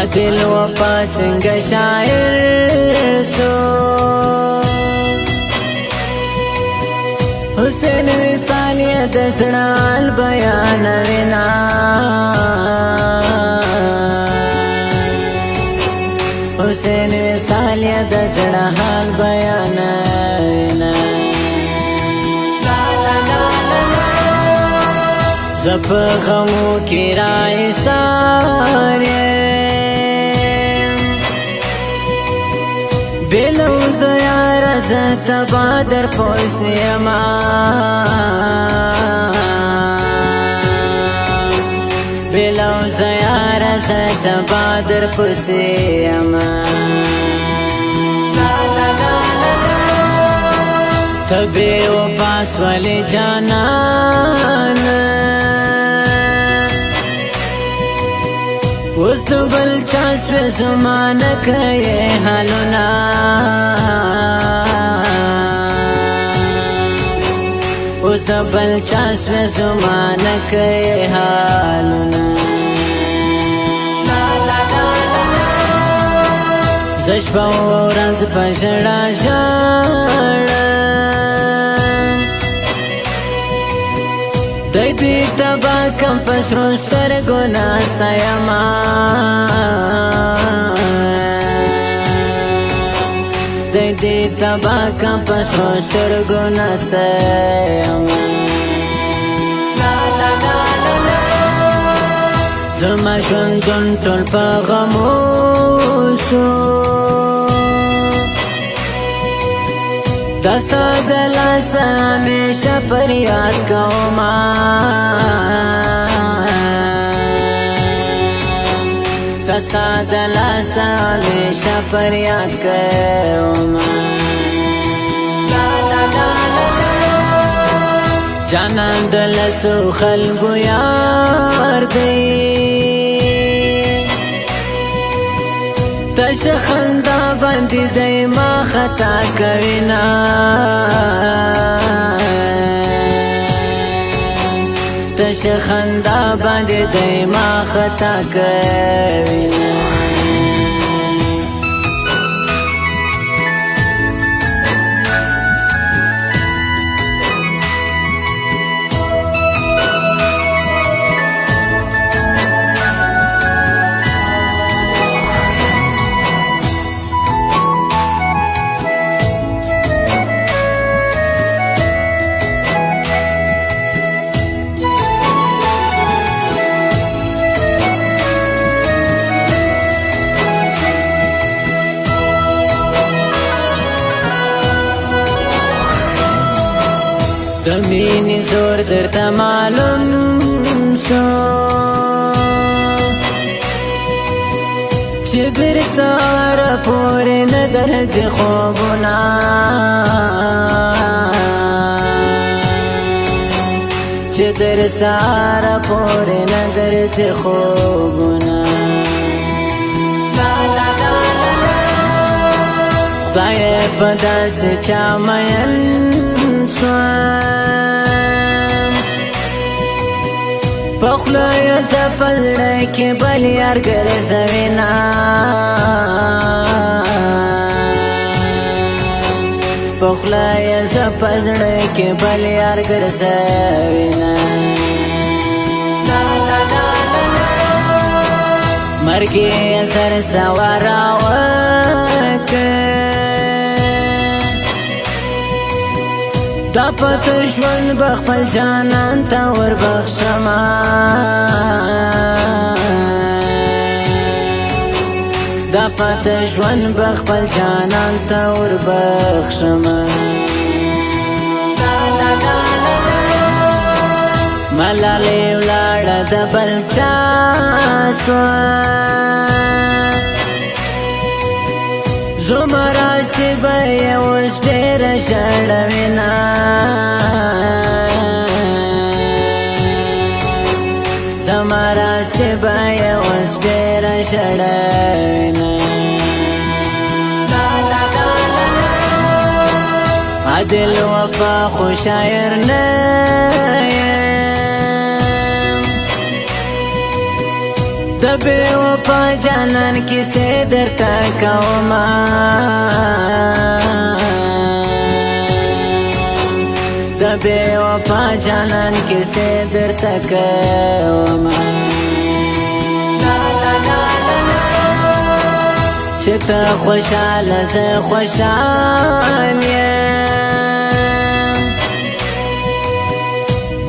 عادل وفا څنګه شاعر سو حسین وصال یې د زړه بیان وینا حسین وصال یې د زړه حال بیان وینا زپ غمو کی رای سارے بلو زیار زت بادر پوسیما بلو زیار زت بادر پوسیما تبے و پاس والی جانان اوس د بل چا سوې زمانه کوي حالونه اوس د بل چا سوې زمانه کوي حالونه زه شپه ورځ په ژړا ژاړم دای دې تبا کم پسرو سترګو ناسته یما دای دې تبا کم پسرو سترګو ناسته یما زما ژوندون ټول په غمو سو دستا دلاسا ہمیشہ پر یاد کوما دستا دلاسا ہمیشہ پر یاد کوما جانان دلسو خلقو یار دی تش خندا باندې دی ما خطا کوینا تش خندا باندې دی ما خطا کوینا دمینی زور در تا معلوم سو چه در سارا پوری ندرج خوبنا چه در سارا پوری ندرج خوبنا خدای پدا سے چامین پخلای زپلڑای کی بل یار گرزوینا پخلای زپلڑای کی بل یار گرزوینا مرگی سر سوارا وکر دا پت ژوند بخپل جانان تا ور بخشما دا پت ژوند بخپل جانان تا ور بخشما ملالی ولاړه د بل چا سوه زما راستی به یې اوس ډېره ژړوینه زما راستی به یې اوس ډېره ژړوینه عادل وفا خو شاعر نه یم د د بے وفا جانان کیسې درته کومه د بے وفا جانان کیسې درته کومه چې ته خوشاله زه خوشحال یم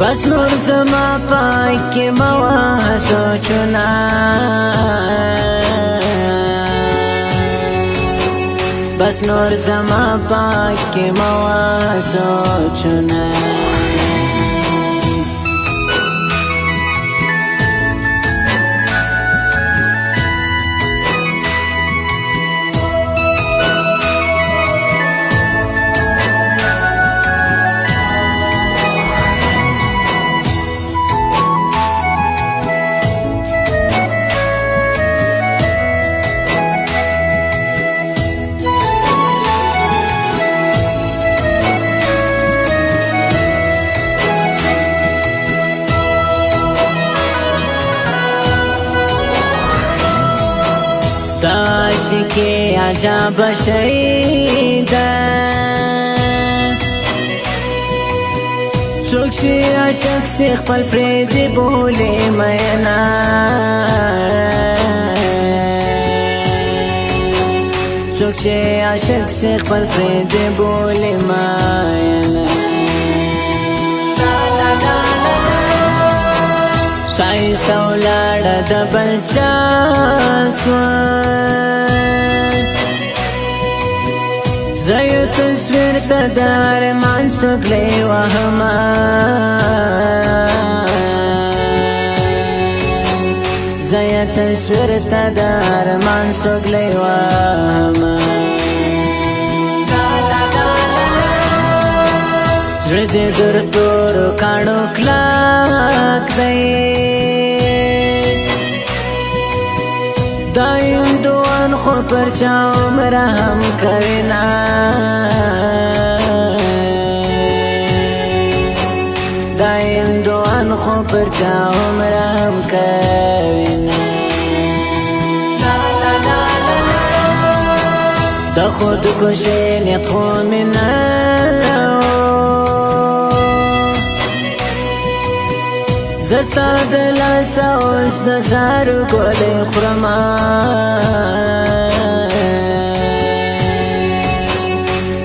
بس نور زما پاکې مه وهه سوچونه بس نور زما پاکې مه وهه سوچونه عاشقی عجب شیده څوک چې عاشق سي خپل پرېږدي بولي مینا څوک چې عاشق سي خپل پرېږدي بولي مینا ښایسته ولاړه د بل چا سوه زه یې تصویر ته د ارمان څپلۍ وهمه زه یې تصویر ته د ارمان څپلۍ وهمه زړه دې در تورو کاڼو کلک دی دا هندوان خو پر چا عمره هم کوینه دا هندوان خو پر چا عمره هم کوینه د خودکشۍ نیت خو مې نه زه ستا د لاسه اوس د زارو ګولۍ خورمه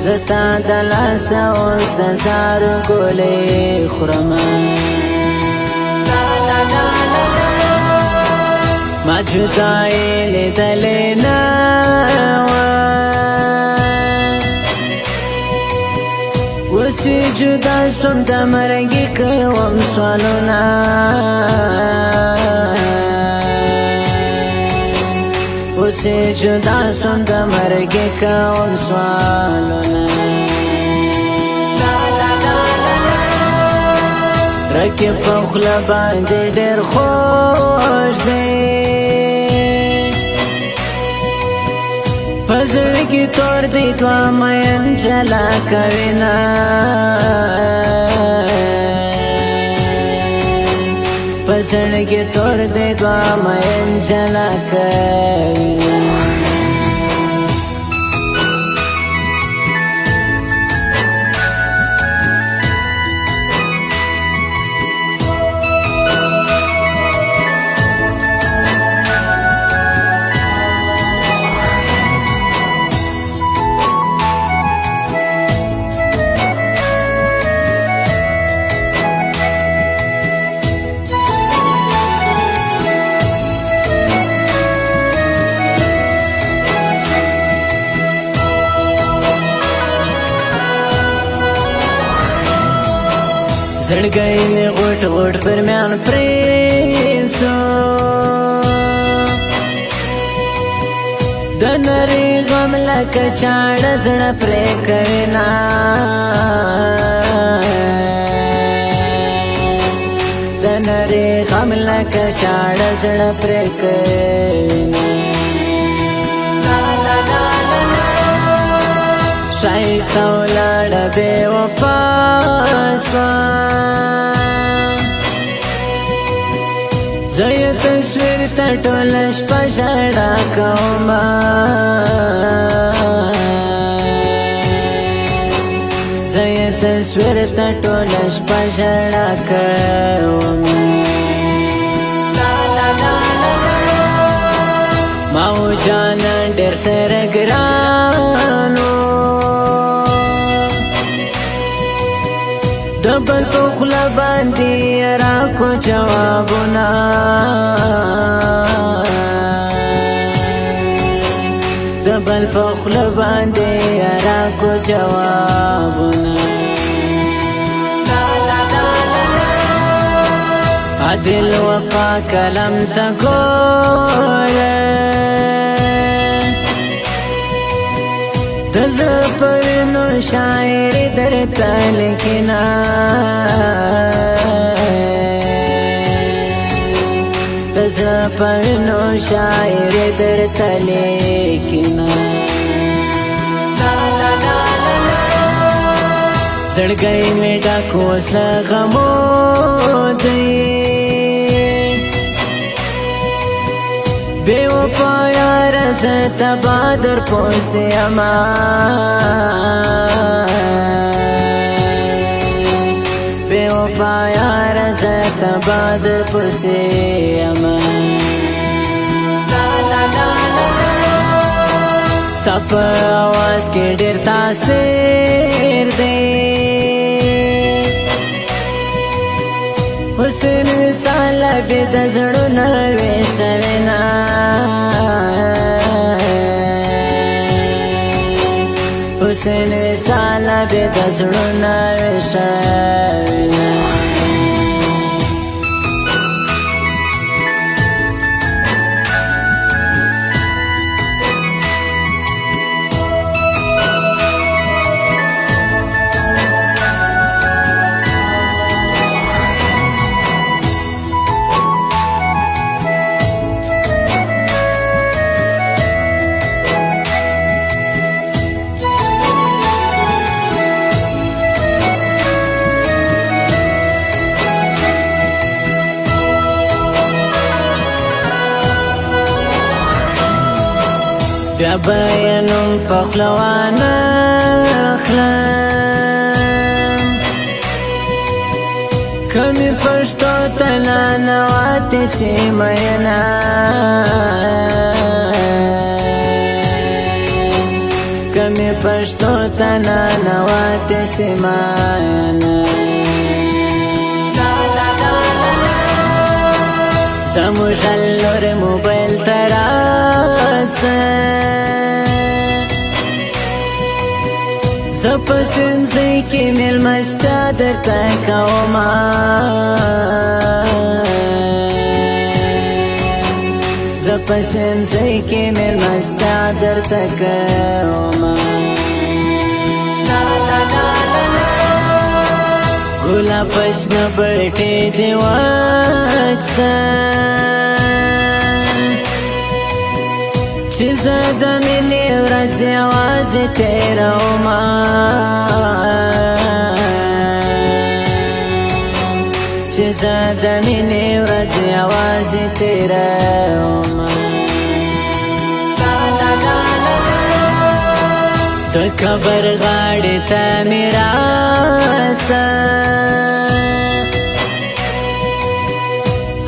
زه ستا د لاسه اوس د زارو ګولۍ خورمه ما جدایي لیدلې نه وه اوس چې جدا شوم د مرګي کوم سوالونه اوس چې جدا شوم د مرګي کوم سوالونه رکیب په خوله باندې ډېر خوږ دی په زړه کې تور دی دوه مین جلا کوینه په زړه کې تور دی دوه مین جلا کوینه زړګی مې غوټ غوټ پر میان پرېږدو د نري غم لکه چاړه زړه پرې کوینه د نري غم لکه چاړه زړه پرې کوینه ښایسته ولاړه بې وفا شوه زه یې تصویر ته ټول شپه ژړا کومه زه یې تصویر ته ټول شپه ژړا کومه ما و جانا ډېر سره ګرانو د بل په خوله باندې راکو جوابونه د بل په خوله باندې راکو جوابونه عدل وفا کلم تا ګوره د زړه په وینو شاعري درته لیکمه د زړه په وینو شاعري درته لیکمه زړګی مې ډک اوس له غمو دی بے وفا یار زه تبا در پوسې یمه بے وفا یار زه تبا در پوسې یمه ستا په اواز کې ډېر تاثیر دی حسن مثال بې د زړونه وې شوې نه حسن مثال بې د زړونه وې شوې نه بیا به یې نوم په خوله وانه اخلم که مې پښتو ته ننواتې سي مینه که مې پښتو ته ننواتې سي مینه زموږ لور موبایل ته راسه زه په سنځۍ کې مېلمستیا درته کومه زه په سنځۍ کې مېلمستیا درته کومه ګله په شنه بټې دې واچسه چې زه د مینې ورځ یوازې تېرومه چې زه د مینې ورځ یوازې تېرومه د قبر غاړې ته مې راسه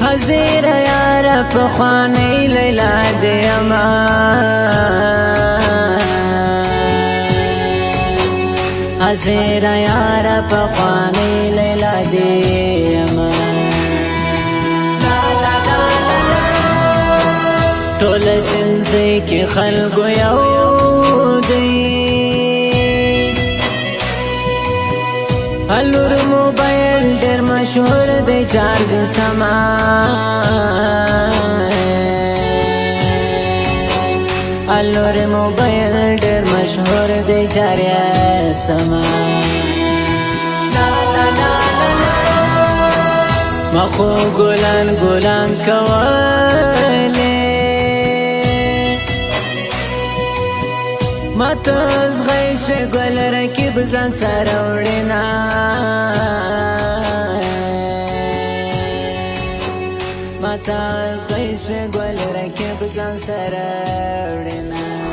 حاضره یاره پخوانۍ لیلا دې یمه حاضره یاره پخوانۍ لیلا دې یمه ټول سنځۍ کې خلکو یو دی الور موبایل ډېر مشهور دی چارج سما الور موبایل ډېر مشهور دی چارج سما مخو ګلان ګلان کولی ماته زغی شوی ګل رکیب ځان سره وړینا ماته ازغی سوی ګل رکیب ځان سره وړینه